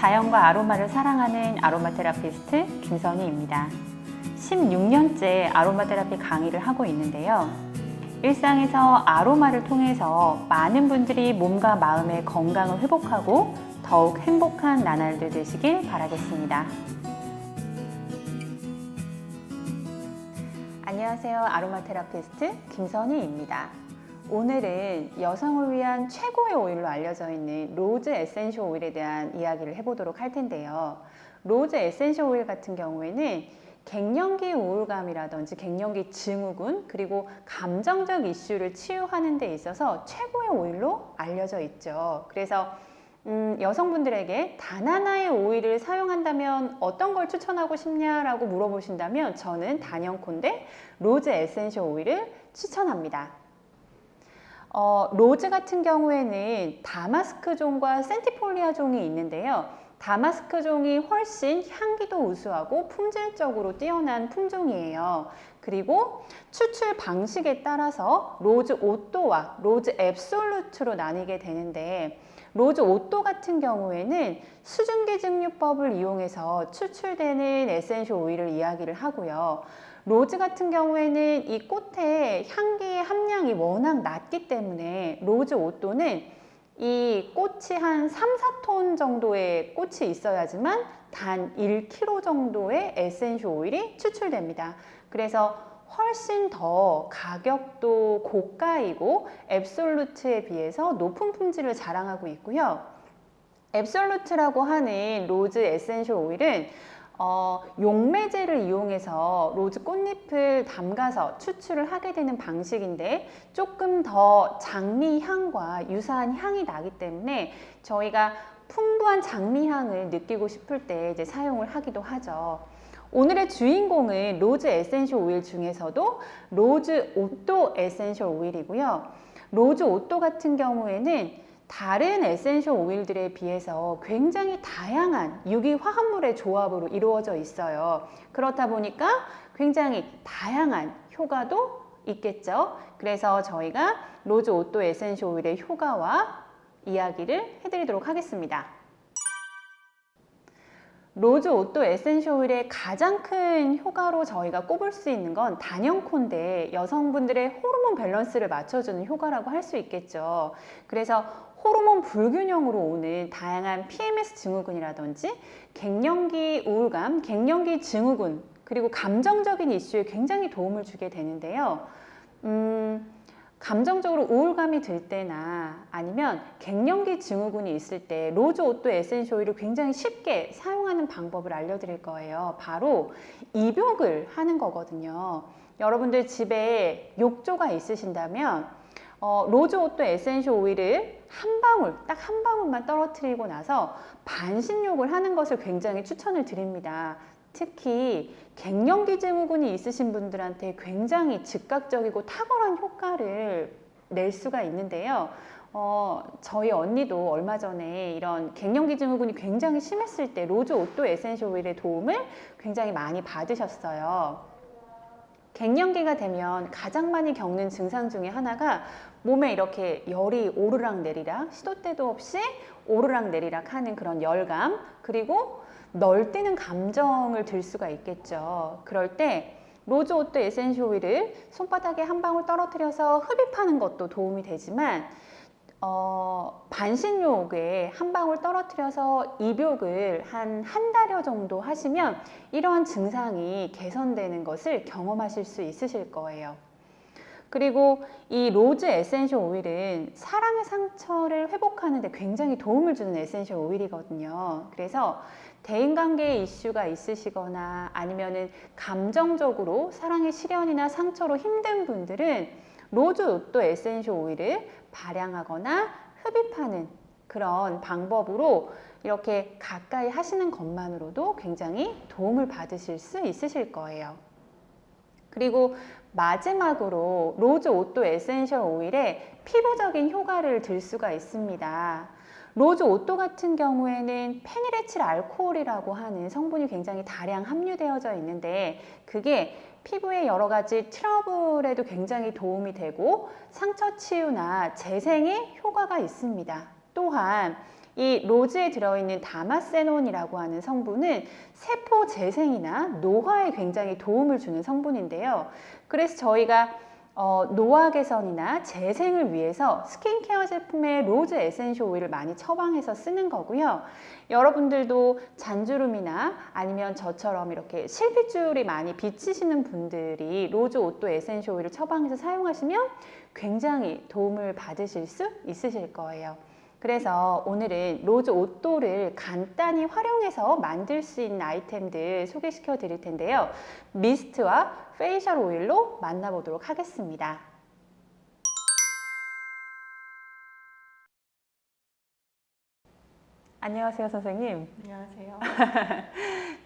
자연과 아로마를 사랑하는 아로마 테라피스트 김선희입니다. 16년째 아로마 테라피 강의를 하고 있는데요. 일상에서 아로마를 통해서 많은 분들이 몸과 마음의 건강을 회복하고 더욱 행복한 나날들 되시길 바라겠습니다. 안녕하세요. 아로마 테라피스트 김선희입니다. 오늘은 여성을 위한 최고의 오일로 알려져 있는 로즈 에센셜 오일에 대한 이야기를 해보도록 할 텐데요. 로즈 에센셜 오일 같은 경우에는 갱년기 우울감이라든지 갱년기 증후군 그리고 감정적 이슈를 치유하는 데 있어서 최고의 오일로 알려져 있죠. 그래서 여성분들에게 단 하나의 오일을 사용한다면 어떤 걸 추천하고 싶냐라고 물어보신다면 저는 단연컨대 로즈 에센셜 오일을 추천합니다. 로즈 같은 경우에는 다마스크 종과 센티폴리아 종이 있는데요. 다마스크 종이 훨씬 향기도 우수하고 품질적으로 뛰어난 품종이에요. 그리고 추출 방식에 따라서 로즈 오또와 로즈 앱솔루트로 나뉘게 되는데, 로즈 오또 같은 경우에는 수증기 증류법을 이용해서 추출되는 에센셜 오일을 이야기를 하고요. 로즈 같은 경우에는 이 꽃의 향기의 함량이 워낙 낮기 때문에 로즈 오또는 이 꽃이 한 3, 4톤 정도의 꽃이 있어야지만 단 1kg 정도의 에센셜 오일이 추출됩니다. 그래서 훨씬 더 가격도 고가이고 앱솔루트에 비해서 높은 품질을 자랑하고 있고요. 앱솔루트라고 하는 로즈 에센셜 오일은 용매제를 이용해서 로즈 꽃잎을 담가서 추출을 하게 되는 방식인데, 조금 더 장미 향과 유사한 향이 나기 때문에 저희가 풍부한 장미 향을 느끼고 싶을 때 이제 사용을 하기도 하죠. 오늘의 주인공은 로즈 에센셜 오일 중에서도 로즈 오또 에센셜 오일이고요. 로즈 오또 같은 경우에는 다른 에센셜 오일들에 비해서 굉장히 다양한 유기 화합물의 조합으로 이루어져 있어요. 그렇다 보니까 굉장히 다양한 효과도 있겠죠. 그래서 저희가 로즈 오또 에센셜 오일의 효과와 이야기를 해드리도록 하겠습니다. 로즈 오또 에센셜 오일의 가장 큰 효과로 저희가 꼽을 수 있는 건 단연컨대 여성분들의 호르몬 밸런스를 맞춰주는 효과라고 할 수 있겠죠. 그래서 호르몬 불균형으로 오는 다양한 PMS 증후군이라든지 갱년기 우울감, 갱년기 증후군, 그리고 감정적인 이슈에 굉장히 도움을 주게 되는데요. 감정적으로 우울감이 들 때나 아니면 갱년기 증후군이 있을 때 로즈 오또 에센셜 오일을 굉장히 쉽게 사용하는 방법을 알려드릴 거예요. 바로 입욕을 하는 거거든요. 여러분들 집에 욕조가 있으신다면 로즈 오또 에센셜 오일을 한 방울, 딱 한 방울만 떨어뜨리고 나서 반신욕을 하는 것을 굉장히 추천을 드립니다. 특히 갱년기 증후군이 있으신 분들한테 굉장히 즉각적이고 탁월한 효과를 낼 수가 있는데요. 저희 언니도 얼마 전에 이런 갱년기 증후군이 굉장히 심했을 때 로즈 오또 에센셜 오일의 도움을 굉장히 많이 받으셨어요. 갱년기가 되면 가장 많이 겪는 증상 중에 하나가 몸에 이렇게 열이 오르락 내리락, 시도 때도 없이 오르락 내리락 하는 그런 열감, 그리고 널뛰는 감정을 들 수가 있겠죠. 그럴 때 로즈 오또 에센셜 오일을 손바닥에 한 방울 떨어뜨려서 흡입하는 것도 도움이 되지만 반신욕에 한 방울 떨어뜨려서 입욕을 한 달여 정도 하시면 이러한 증상이 개선되는 것을 경험하실 수 있으실 거예요. 그리고 이 로즈 에센셜 오일은 사랑의 상처를 회복하는 데 굉장히 도움을 주는 에센셜 오일이거든요. 그래서 대인관계에 이슈가 있으시거나 아니면은 감정적으로 사랑의 시련이나 상처로 힘든 분들은 로즈 오또 에센셜 오일을 발향하거나 흡입하는 그런 방법으로 이렇게 가까이 하시는 것만으로도 굉장히 도움을 받으실 수 있으실 거예요. 그리고 마지막으로 로즈 오또 에센셜 오일에 피부적인 효과를 들 수가 있습니다. 로즈 오또 같은 경우에는 페닐에칠 알코올이라고 하는 성분이 굉장히 다량 함유되어져 있는데, 그게 피부의 여러 가지 트러블에도 굉장히 도움이 되고 상처 치유나 재생에 효과가 있습니다. 또한 이 로즈에 들어있는 다마세논이라고 하는 성분은 세포 재생이나 노화에 굉장히 도움을 주는 성분인데요. 그래서 저희가 노화 개선이나 재생을 위해서 스킨케어 제품에 로즈 에센셜 오일을 많이 처방해서 쓰는 거고요. 여러분들도 잔주름이나 아니면 저처럼 이렇게 실핏줄이 많이 비치시는 분들이 로즈 오또 에센셜 오일을 처방해서 사용하시면 굉장히 도움을 받으실 수 있으실 거예요. 그래서 오늘은 로즈 오또를 간단히 활용해서 만들 수 있는 아이템들 소개시켜 드릴 텐데요. 미스트와 페이셜 오일로 만나보도록 하겠습니다. 안녕하세요, 선생님. 안녕하세요.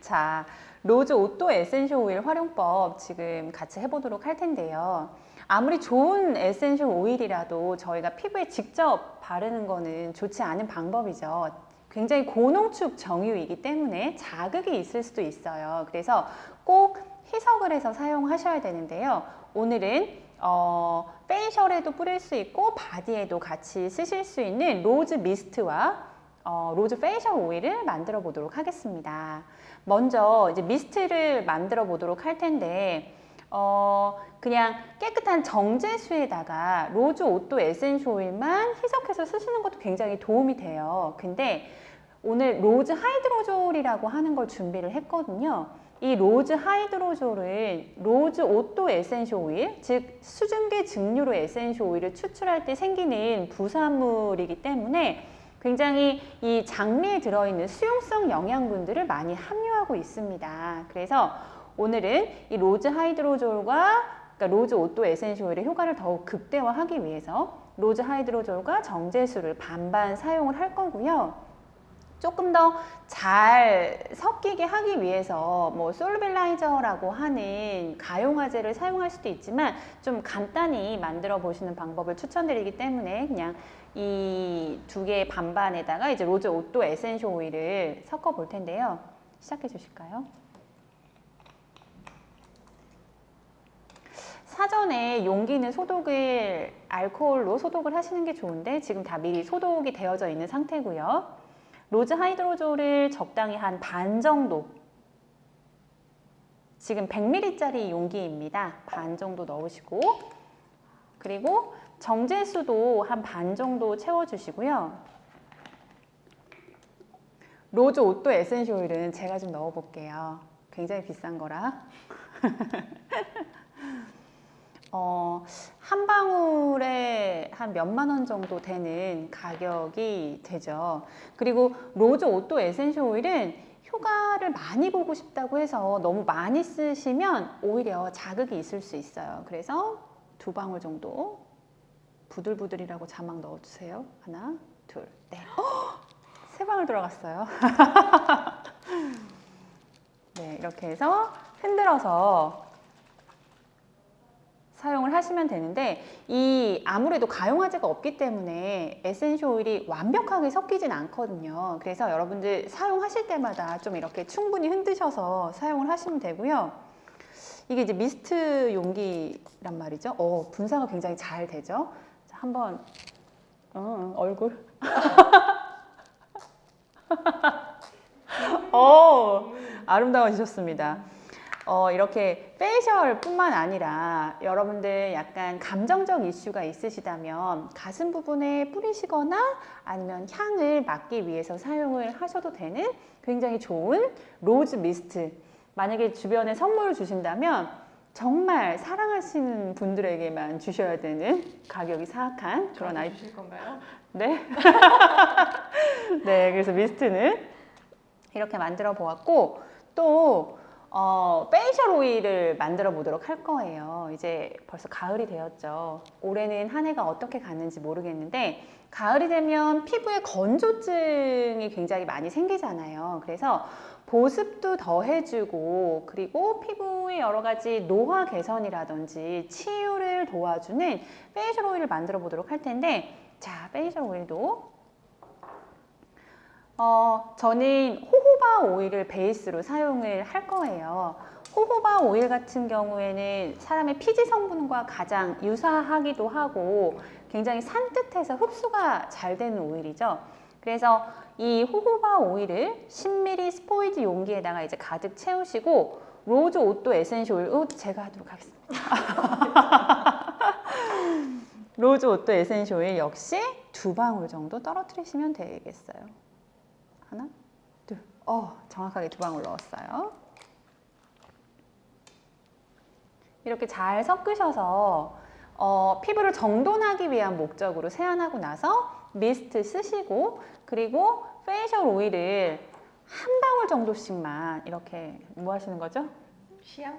자, 로즈 오또 에센셜 오일 활용법 지금 같이 해보도록 할 텐데요. 아무리 좋은 에센셜 오일이라도 저희가 피부에 직접 바르는 거는 좋지 않은 방법이죠. 굉장히 고농축 정유이기 때문에 자극이 있을 수도 있어요. 그래서 꼭 희석을 해서 사용하셔야 되는데요. 오늘은 페이셜에도 뿌릴 수 있고 바디에도 같이 쓰실 수 있는 로즈 미스트와 로즈 페이셜 오일을 만들어 보도록 하겠습니다. 먼저 이제 미스트를 만들어 보도록 할 텐데 그냥 깨끗한 정제수에다가 로즈 오또 에센셜 오일만 희석해서 쓰시는 것도 굉장히 도움이 돼요. 근데 오늘 로즈 하이드로졸이라고 하는 걸 준비를 했거든요. 이 로즈 하이드로졸은 로즈 오또 에센셜 오일, 즉 수증기 증류로 에센셜 오일을 추출할 때 생기는 부산물이기 때문에 굉장히 이 장미에 들어있는 수용성 영양분들을 많이 함유하고 있습니다. 그래서 오늘은 이 로즈 하이드로졸과 그러니까 로즈 오또 에센셜 오일의 효과를 더욱 극대화하기 위해서 로즈 하이드로졸과 정제수를 반반 사용을 할 거고요. 조금 더 잘 섞이게 하기 위해서 뭐 솔빌라이저라고 하는 가용화제를 사용할 수도 있지만 좀 간단히 만들어 보시는 방법을 추천드리기 때문에 그냥 이 두 개의 반반에다가 이제 로즈 오또 에센셜 오일을 섞어 볼 텐데요. 시작해 주실까요? 사전에 용기는 소독을 알코올로 소독을 하시는 게 좋은데 지금 다 미리 소독이 되어져 있는 상태고요. 로즈 하이드로졸을 적당히 한 반 정도, 지금 100ml짜리 용기입니다. 반 정도 넣으시고, 그리고 정제수도 한 반 정도 채워주시고요. 로즈 오또 에센셜 오일은 제가 좀 넣어볼게요. 굉장히 비싼 거라. 한 방울에 한 몇만 원 정도 되는 가격이 되죠. 그리고 로즈 오또 에센셜 오일은 효과를 많이 보고 싶다고 해서 너무 많이 쓰시면 오히려 자극이 있을 수 있어요. 그래서 2방울 정도 부들부들이라고 자막 넣어주세요. 하나, 둘, 넷. 3방울 들어갔어요. 네, 이렇게 해서 흔들어서 사용을 하시면 되는데 이 아무래도 가용화제가 없기 때문에 에센셜 오일이 완벽하게 섞이진 않거든요. 그래서 여러분들 사용하실 때마다 좀 이렇게 충분히 흔드셔서 사용을 하시면 되고요. 이게 이제 미스트 용기란 말이죠. 분사가 굉장히 잘 되죠. 자, 한번 얼굴 아름다워지셨습니다. 이렇게 페이셜 뿐만 아니라 여러분들 약간 감정적 이슈가 있으시다면 가슴 부분에 뿌리시거나 아니면 향을 맡기 위해서 사용을 하셔도 되는 굉장히 좋은 로즈 미스트. 만약에 주변에 선물을 주신다면 정말 사랑하시는 분들에게만 주셔야 되는 가격이 사악한 그런 아이템. 주실 건가요? 네. 네, 그래서 미스트는 이렇게 만들어 보았고 또 페이셜 오일을 만들어 보도록 할 거예요. 이제 벌써 가을이 되었죠. 올해는 한 해가 어떻게 갔는지 모르겠는데 가을이 되면 피부에 건조증이 굉장히 많이 생기잖아요. 그래서 보습도 더 해주고 그리고 피부의 여러 가지 노화 개선이라든지 치유를 도와주는 페이셜 오일을 만들어 보도록 할 텐데 자, 페이셜 오일도 저는 호호바 오일을 베이스로 사용을 할 거예요. 호호바 오일 같은 경우에는 사람의 피지 성분과 가장 유사하기도 하고 굉장히 산뜻해서 흡수가 잘 되는 오일이죠. 그래서 이 호호바 오일을 10ml 스포이지 용기에다가 이제 가득 채우시고 로즈 오또 에센셜 오일 제가 하도록 하겠습니다. 로즈 오또 에센셜 오일 역시 2방울 정도 떨어뜨리시면 되겠어요. 하나, 둘, 정확하게 2방울 넣었어요. 이렇게 잘 섞으셔서 피부를 정돈하기 위한 목적으로 세안하고 나서 미스트 쓰시고 그리고 페이셜 오일을 한 방울 정도씩만 이렇게 뭐 하시는 거죠? 시향?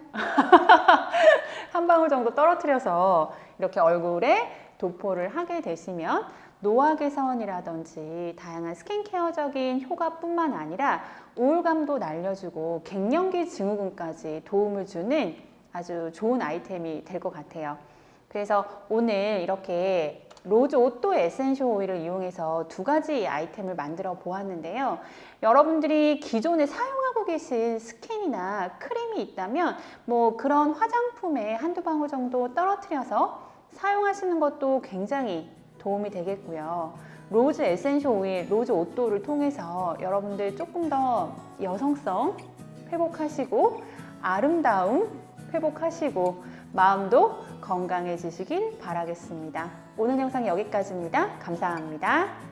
한 방울 정도 떨어뜨려서 이렇게 얼굴에 도포를 하게 되시면 노화 개선이라든지 다양한 스킨케어적인 효과뿐만 아니라 우울감도 날려주고 갱년기 증후군까지 도움을 주는 아주 좋은 아이템이 될 것 같아요. 그래서 오늘 이렇게 로즈 오또 에센셜 오일을 이용해서 2가지 아이템을 만들어 보았는데요. 여러분들이 기존에 사용하고 계신 스킨이나 크림이 있다면 뭐 그런 화장품에 한두 방울 정도 떨어뜨려서 사용하시는 것도 굉장히 도움이 되겠고요. 로즈 에센셜 오일, 로즈 오또를 통해서 여러분들 조금 더 여성성 회복하시고 아름다움 회복하시고 마음도 건강해지시길 바라겠습니다. 오늘 영상 여기까지입니다. 감사합니다.